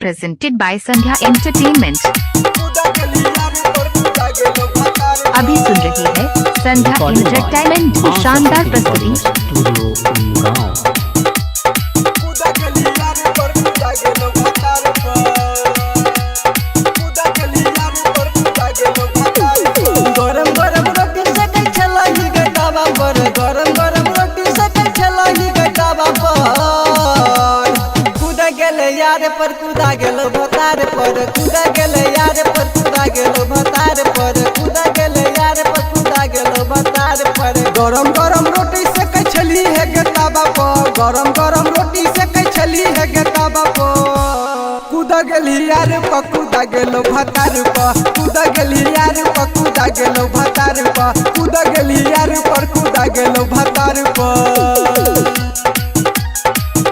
presented by Sandhya Entertainment। अभी सुन रही है संध्या एंटरटेनमेंट की शानदार प्रस्तुति। गरम गरम रोटी से कई छलही गटावा पर गरम गरम रोटी से कई छलही गटावा पर कूदा गेले यार पर कूदा गेलो भतार पर कूदा गेले यार पर कूदा गेलो भतार पर कूदा गेले यार पर कूदा गेलो भतार पर गरम गरम रोटी से कई छली है गटावा पर गरम गरम रोटी से कई छली है गटावा पर कूदा गेली यार पर कूदा गेलो भतार पर कूदा गेली यार पर कूदा गेलो भतार पर कूदा गेली यार पर कूदा गेलो भतार पर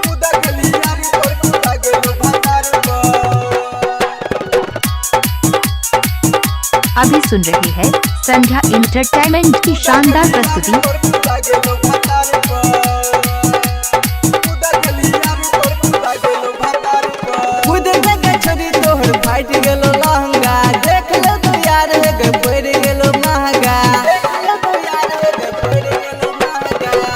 कूदा गेली यार पर कूदा गेलो भतार पर। अभी सुन रही है संध्या एंटरटेनमेंट की शानदार प्रस्तुति। फाइट गेलो लहंगा देख लो तू यार के पड़ गेलो महंगा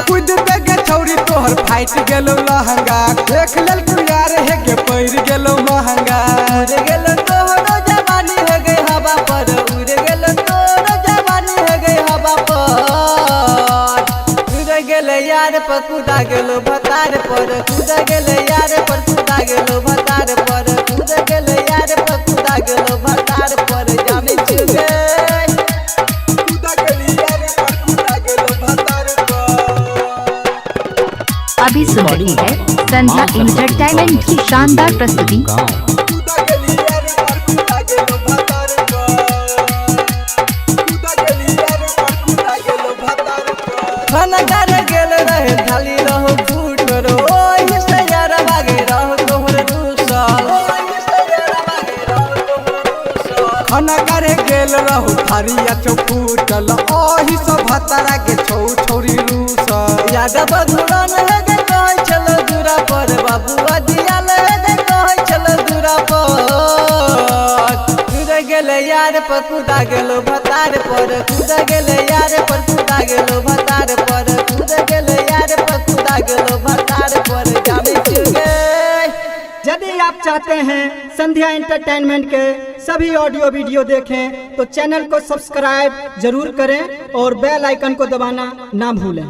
खुद के छौरी तोहर फाइट गेलो लहंगा देख ले तू यार के पड़ गेलो महंगा उड़ गेलो तोहरो जवानी है गई हवा पर उड़ गेलो तोहरो जवानी है गई हवा पर उड़ गेले यार पर कूदा गेलो भतार पर कूदा गेले यार पर कूदा गेलो भतार पर कूदा गेले यार पर कूदा गेलो भतार पर जाने चुगे कूदा गेली यार पर कूदा गेलो भतार पर। अभी सुन रही है संध्या एंटरटेनमेंट की शानदार प्रस्तुति। कूदा गेली यार पर कूदा गेलो भतार पर कूदा गेली यार पर कूदा गेलो भतार पर। खाना करे गेल रहे थाली रहो फूट रो ओही से यार भागे रहो तोहर दूसल खाना करे गेल रहो थारिया चौफूटल ओही सब भतारा के छौ छौरी रूसल यादव दुरान है गे कहै चलो दूरा पर बाबूआ दिया ले गे कहै चलो दूरा पर कूदा गेले यार पर कूदा गेलो भतार पर कूदा गेले यार पर कूदा गेलो भतार पर कूदा गेले यार पर कूदा गेलो भतार पर जाने चुगे। यदि आप चाहते हैं संध्या एंटरटेनमेंट के सभी ऑडियो वीडियो देखें तो चैनल को सब्सक्राइब जरूर करें और बेल आइकन को दबाना ना भूलें।